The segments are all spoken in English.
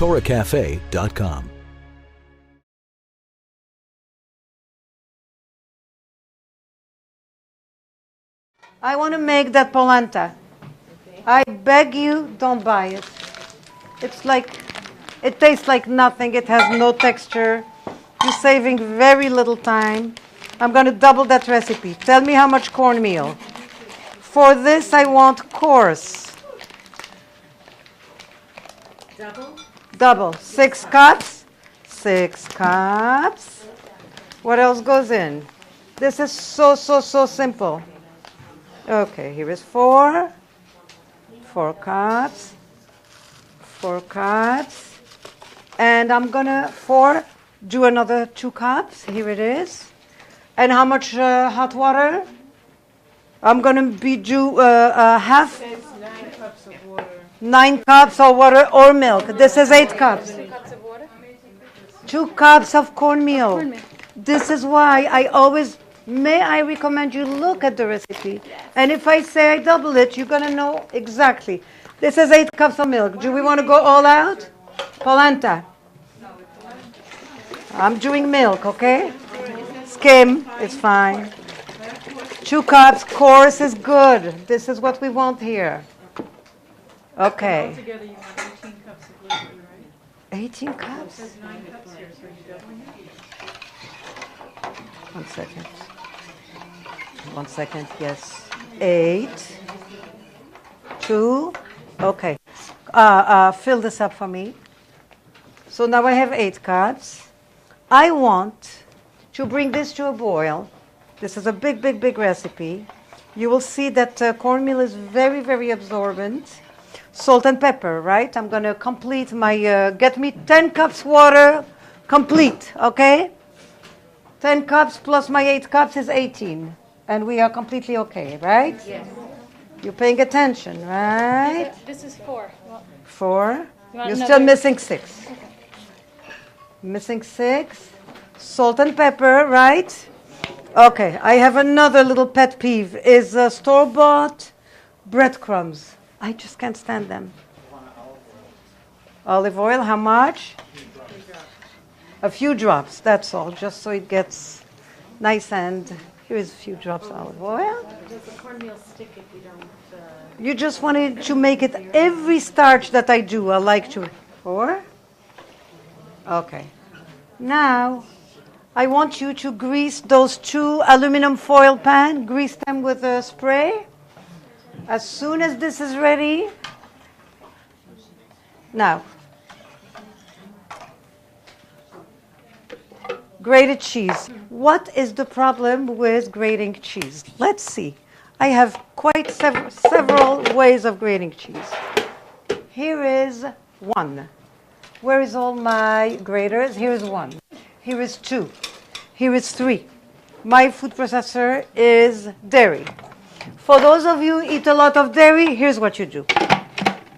TorahCafe.com. I want to make that polenta. I beg you, don't buy it. It's like, it tastes like nothing. It has no texture. You're saving very little time. I'm going to double that recipe. Tell me how much cornmeal. For this, I want coarse. Double. 6 cups. 6 cups. What else goes in? This is so simple. Okay, here is 4. 4 cups. 4 cups. And I'm gonna, do another 2 cups. Here it is. And how much hot water? I'm gonna do half. 9 cups of water. 9 cups of water or milk. This is 8 cups. 2 cups of water? 2 cups of cornmeal. This is why I always, may I recommend you look at the recipe. And if I say I double it, you're going to know exactly. This is 8 cups of milk. Do we want to go all out? Polenta. I'm doing milk, okay? Skim is fine. 2 cups, coarse is good. This is what we want here. Okay. Altogether, you want 18 cups of liquid, right? 18 cups? It says 9 cups here, so you're doubling it? 1 second. 1 second, yes. 8. 2. Okay. Fill this up for me. So now I have 8 cups. I want to bring this to a boil. This is a big recipe. You will see that cornmeal is very absorbent. Salt and pepper, right? I'm going to complete my, get me 10 cups water, complete, okay? 10 cups plus my 8 cups is 18. And we are completely okay, right? Yes. You're paying attention, right? This is 4. 4. want You're still another? missing 6. Okay. Missing 6. Salt and pepper, right? Okay, I have another little pet peeve, is store-bought breadcrumbs. I just can't stand them. Olive oil, how much? A few drops, that's all, just so it gets nice and... Here is a few drops of olive oil. Does the cornmeal stick if you don't... You just wanted to make it, every starch that I do, I like to... 4. Okay. Now, I want you to grease those 2 aluminum foil pans. Grease them with a spray. As soon as this is ready, now, grated cheese. What is the problem with grating cheese? Let's see. I have quite several ways of grating cheese. Here is 1. Where is all my graters? Here is 1. Here is 2. Here is 3. My food processor is dairy. For those of you who eat a lot of dairy, here's what you do.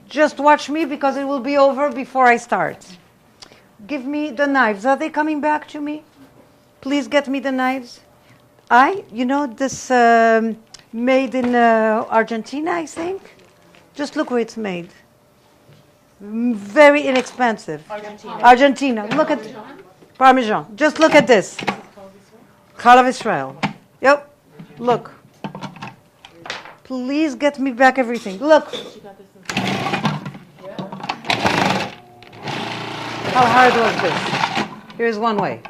Just watch me because it will be over before I start. Give me the knives. Are they coming back to me? Please get me the knives. You know this made in Argentina, I think? Just look where it's made. Very inexpensive. Argentina. Look at Parmesan. Just look at this. Chalav Israel. Yep. Look. Please get me back everything. Look. How hard was this? Here's one way.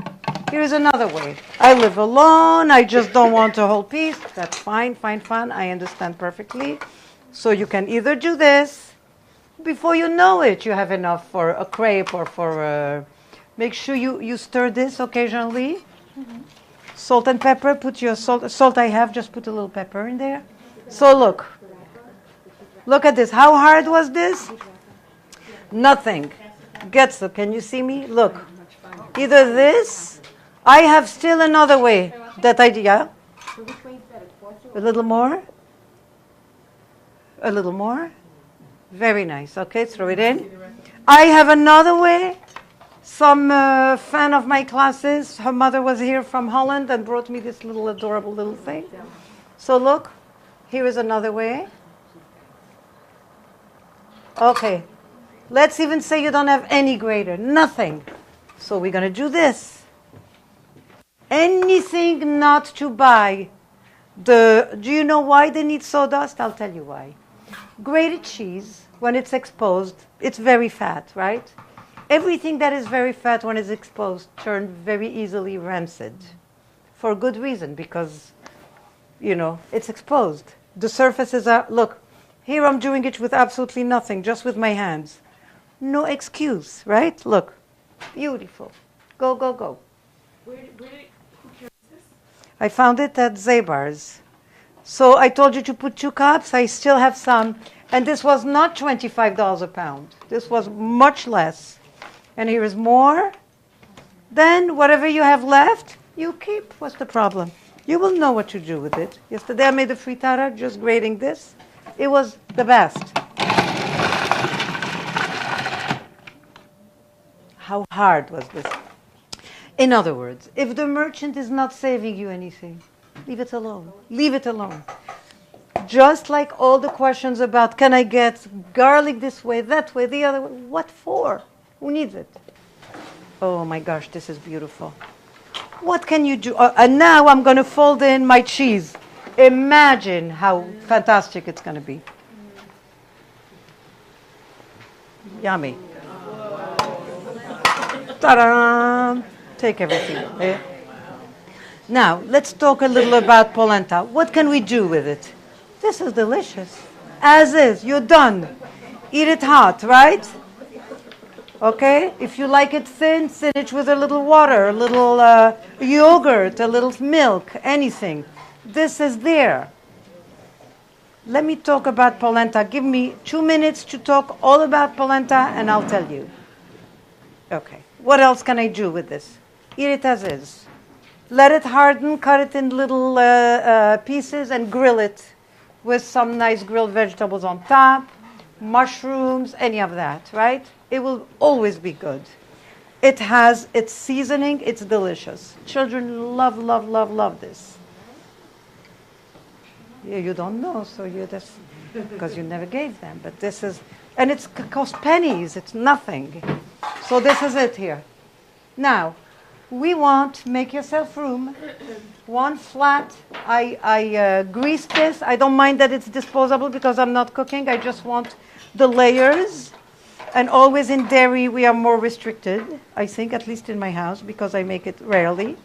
Here's another way. I live alone. I just don't want a whole piece. That's fine. I understand perfectly. So you can either do this. Before you know it, you have enough for a crepe or for... make sure you stir this occasionally. Mm-hmm. Salt and pepper. Put your salt. Salt I have. Just put a little pepper in there. So look. Look at this. How hard was this? Nothing. Getzo, can you see me? Look. Either this. I have still another way that I do. Yeah? A little more. A little more. Very nice. Okay, throw it in. I have another way. Some fan of my classes, her mother was here from Holland and brought me this little adorable little thing. So look, here is another way. Okay, Let's even say you don't have any grater, nothing. So we're going to do this. Anything not to buy. Do you know why they need sawdust? I'll tell you why. Grated cheese, when it's exposed, it's very fat, right? Everything that is very fat when it's exposed turns very easily rancid. For good reason, because, it's exposed. The surfaces are, look, here I'm doing it with absolutely nothing, just with my hands. No excuse, right? Look, beautiful. Go, go, go. Who carries this? I found it at Zabar's. So I told you to put 2 cups. I still have some. And this was not $25 a pound. This was much less. And here is more. Then whatever you have left, you keep. What's the problem? You will know what to do with it. Yesterday I made a frittata just grating this. It was the best. How hard was this? In other words, if the merchant is not saving you anything, leave it alone. Leave it alone. Just like all the questions about, can I get garlic this way, that way, the other way? What for? Who needs it? Oh my gosh, this is beautiful. What can you do? And now I'm going to fold in my cheese. Imagine how fantastic it's going to be. Yummy. Ta-da! Take everything. Eh? Now, let's talk a little about polenta. What can we do with it? This is delicious. As is. You're done. Eat it hot, right? Okay? If you like it thin it with a little water, a little yogurt, a little milk, anything. This is there. Let me talk about polenta. Give me 2 minutes to talk all about polenta, and I'll tell you. Okay. What else can I do with this? Eat it as is. Let it harden, cut it in little pieces, and grill it with some nice grilled vegetables on top, mushrooms, any of that, right? It will always be good. It has its seasoning. It's delicious. Children love, love, love, love this. Yeah, you don't know, so you just, because you never gave them. But this is, and it costs pennies. It's nothing. So this is it here. Now, we want, make yourself room. One flat, I grease this. I don't mind that it's disposable because I'm not cooking. I just want the layers. And always in dairy, we are more restricted, I think, at least in my house, because I make it rarely.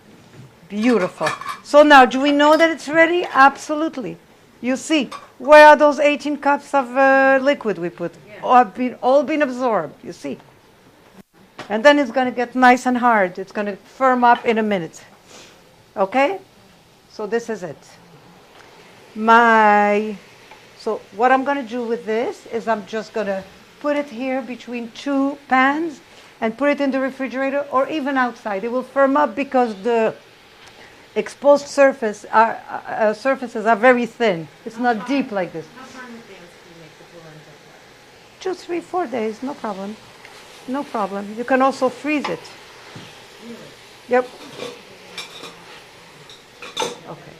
Beautiful. So now, do we know that it's ready? Absolutely. You see, where are those 18 cups of liquid we put? All been absorbed, you see. And then it's going to get nice and hard. It's going to firm up in a minute. Okay? So this is it. So what I'm going to do with this is I'm just going to put it here between 2 pans and put it in the refrigerator or even outside. It will firm up because the exposed surfaces are very thin. It's not deep like this. How far in advance do you make the polenta? 2, 3, 4 days, no problem. No problem. You can also freeze it. Really? Yep. Okay.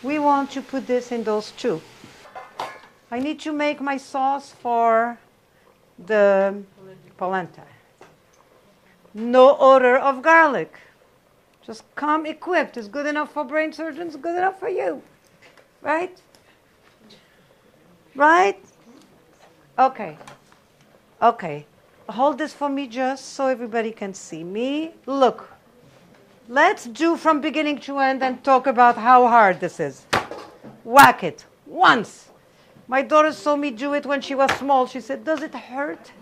We want to put this in those 2. I need to make my sauce for the polenta. No odor of garlic. Just come equipped. It's good enough for brain surgeons, good enough for you. Right? Right? Okay. Okay. Hold this for me just so everybody can see me. Look. Let's do from beginning to end and talk about how hard this is. Whack it. Once. My daughter saw me do it when she was small. She said, "Does it hurt?"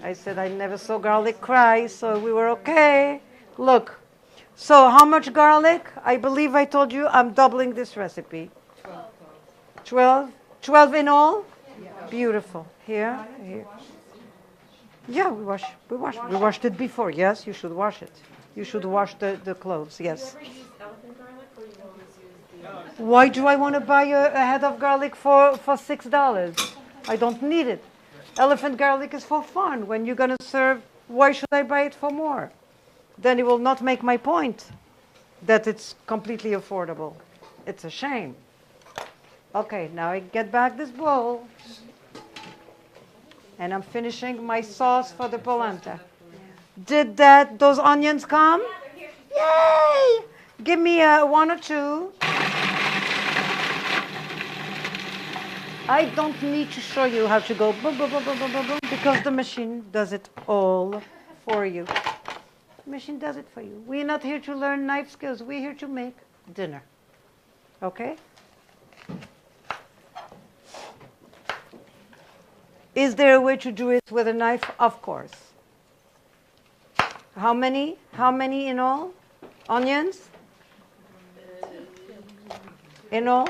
I said, "I never saw garlic cry, so we were okay." Look. So how much garlic? I believe I told you I'm doubling this recipe. 12? 12 in all? Beautiful. Here. Yeah, we washed it before. Yes, you should wash it. You should wash the cloves, yes. Do you ever use elephant garlic or you always use the... Why do I want to buy a head of garlic for $6? I don't need it. Elephant garlic is for fun. When you're going to serve, why should I buy it for more? Then it will not make my point that it's completely affordable. It's a shame. Okay, now I get back this bowl. And I'm finishing my sauce for the polenta. Did those onions come? Yay! Give me one or two. I don't need to show you how to go boom, boom, boom, boom, boom, boom, boom, because the machine does it all for you. The machine does it for you. We're not here to learn knife skills. We're here to make dinner. Okay? Is there a way to do it with a knife? Of course. How many? How many in all? Onions? In all?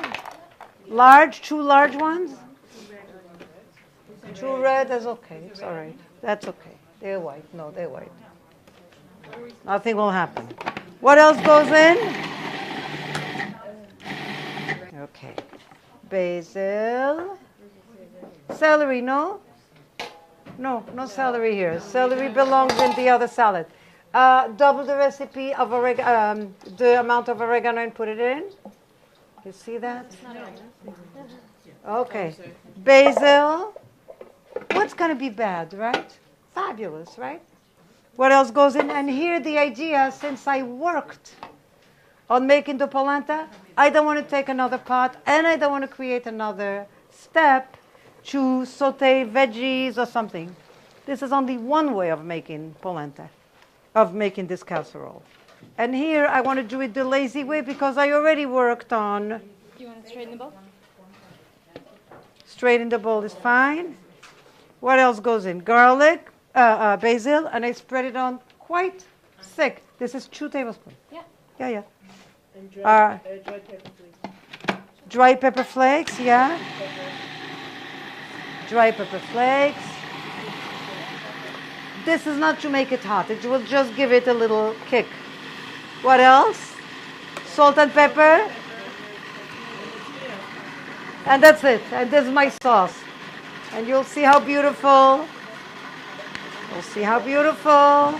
Large? 2 large ones? 2 red is okay. It's all right. That's okay. They're white. No, they're white. Nothing will happen. What else goes in? Okay. Basil. Celery, no? No celery here. Celery belongs in the other salad. Double the recipe of the amount of oregano and put it in. You see that? Okay. Basil. What's going to be bad, right? Fabulous, right? What else goes in? And here the idea, since I worked on making the polenta, I don't want to take another pot and I don't want to create another step to saute veggies or something. This is only one way of making polenta, of making this casserole. And here I want to do it the lazy way because I already worked on. Do you want to straighten the bowl? Straighten the bowl is fine. What else goes in? Garlic, basil, and I spread it on quite thick. This is 2 tablespoons. Yeah. Yeah. And dry pepper, please. Dry pepper flakes, yeah. Dry pepper flakes. This is not to make it hot. It will just give it a little kick. What else? Salt and pepper. And that's it. And this is my sauce. And you'll see how beautiful. You'll see how beautiful.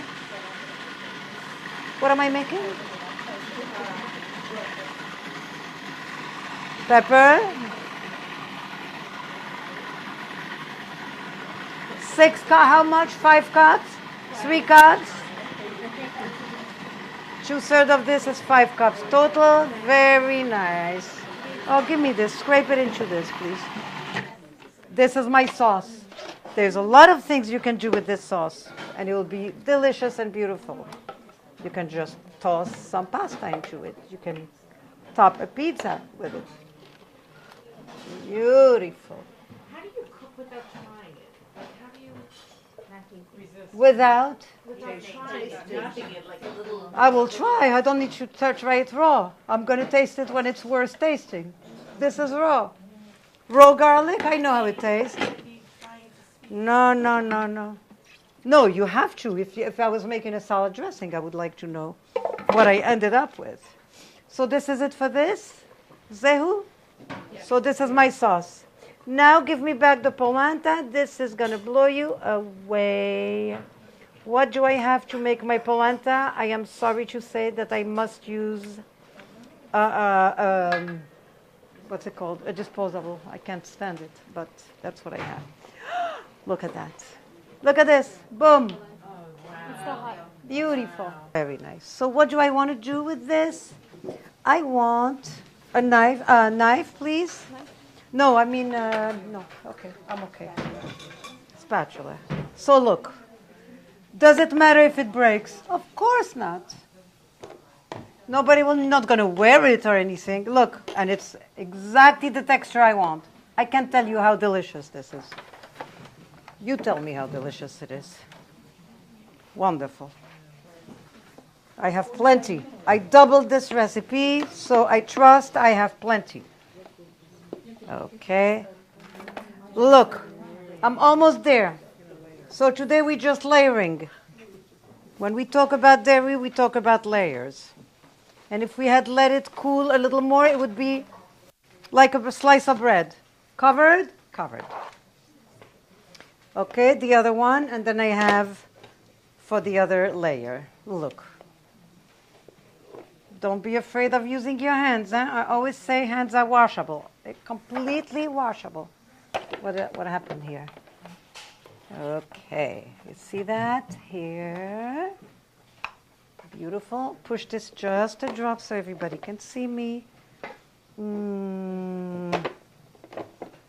What am I making? Pepper. 6 cuts. How much? 5 cuts? 3 cuts? 2/3 of this is 5 cups total. Very nice. Oh, give me this. Scrape it into this, please. This is my sauce. There's a lot of things you can do with this sauce, and it will be delicious and beautiful. You can just toss some pasta into it. You can top a pizza with it. Beautiful. How do you cook without trying it? Like, how do you resist? Without, Tasting it like a little. I will try. I don't need to try it raw. I'm going to taste it when it's worth tasting. This is raw. Raw garlic, I know how it tastes. No. No, you have to. If I was making a salad dressing, I would like to know what I ended up with. So this is it for this? Zehu? So this is my sauce. Now give me back the polenta. This is going to blow you away. What do I have to make my polenta? I am sorry to say that I must use, what's it called? A disposable. I can't stand it, but that's what I have. Look at that. Look at this. Boom. It's so hot. Beautiful. Very nice. So what do I want to do with this? I want a knife. Knife, please. No, I mean, no. Okay, I'm okay. Spatula. So look. Does it matter if it breaks? Of course not. Nobody will not going to wear it or anything. Look, and it's exactly the texture I want. I can't tell you how delicious this is. You tell me how delicious it is. Wonderful. I have plenty. I doubled this recipe, so I trust I have plenty. Okay. Look, I'm almost there. So today we're just layering. When we talk about dairy, we talk about layers. And if we had let it cool a little more, it would be like a slice of bread. Covered? Covered. Okay, the other one, and then I have for the other layer. Look. Don't be afraid of using your hands. Huh? I always say hands are washable. They're completely washable. What happened here? You see that? Here. Beautiful. Push this just a drop so everybody can see me.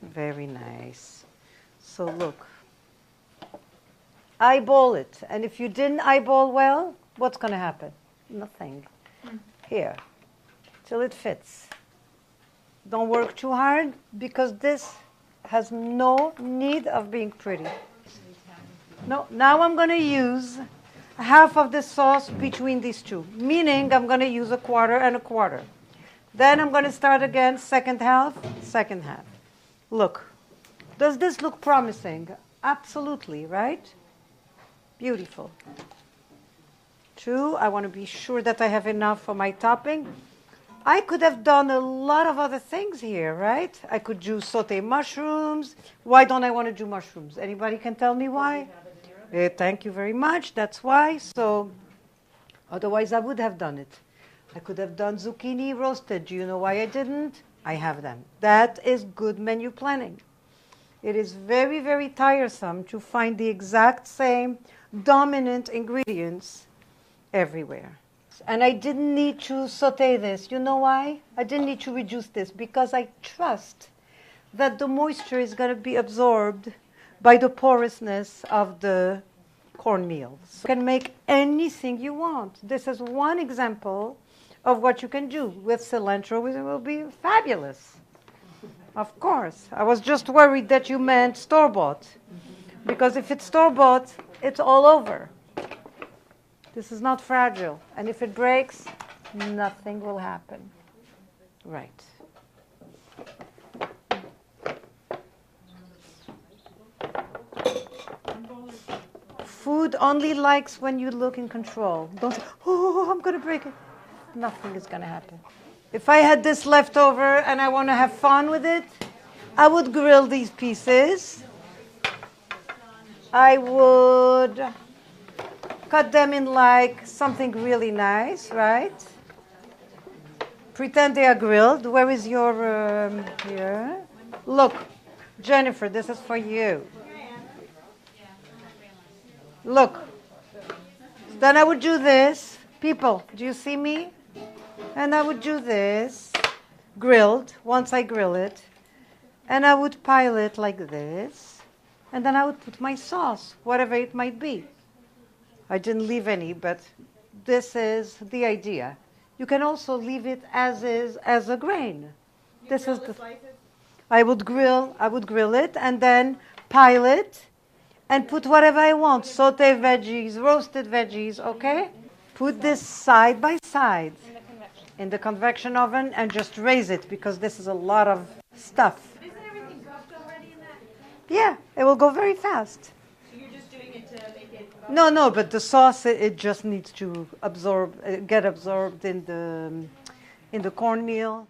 Very nice. So look. Eyeball it. And if you didn't eyeball well, what's going to happen? Nothing. Here. Till it fits. Don't work too hard because this has no need of being pretty. No, now I'm going to use half of the sauce between these two, meaning I'm going to use a quarter and a quarter. Then I'm going to start again, second half, second half. Look, does this look promising? Absolutely, right? Beautiful. Two, I want to be sure that I have enough for my topping. I could have done a lot of other things here, right? I could do sauté mushrooms. Why don't I want to do mushrooms? Anybody can tell me why? Thank you very much. That's why. So, otherwise I would have done it. I could have done zucchini roasted. Do you know why I didn't? I have them. That is good menu planning. It is very, very tiresome to find the exact same dominant ingredients everywhere. And I didn't need to saute this. You know why? I didn't need to reduce this because I trust that the moisture is going to be absorbed by the porousness of the cornmeal. So you can make anything you want. This is one example of what you can do. With cilantro, it will be fabulous. Of course. I was just worried that you meant store-bought. Because if it's store-bought, it's all over. This is not fragile. And if it breaks, nothing will happen. Right. Food only likes when you look in control. Don't say, oh, I'm going to break it. Nothing is going to happen. If I had this left over and I want to have fun with it, I would grill these pieces. I would cut them in like something really nice, right? Pretend they are grilled. Where is your, here? Look, Jennifer, this is for you. Look. Then I would do this. People, do you see me? And I would do this, grilled, once I grill it. And I would pile it like this. And then I would put my sauce, whatever it might be. I didn't leave any, but this is the idea. You can also leave it as is, as a grain. This is the slices? I would grill it and then pile it and put whatever I want. Sauté veggies, roasted veggies, okay? Put this side by side in the convection oven and just raise it because this is a lot of stuff. Isn't everything cooked already in that? Yeah, it will go very fast. So you're just doing it to make it... No, but the sauce, it just needs to get absorbed in the cornmeal.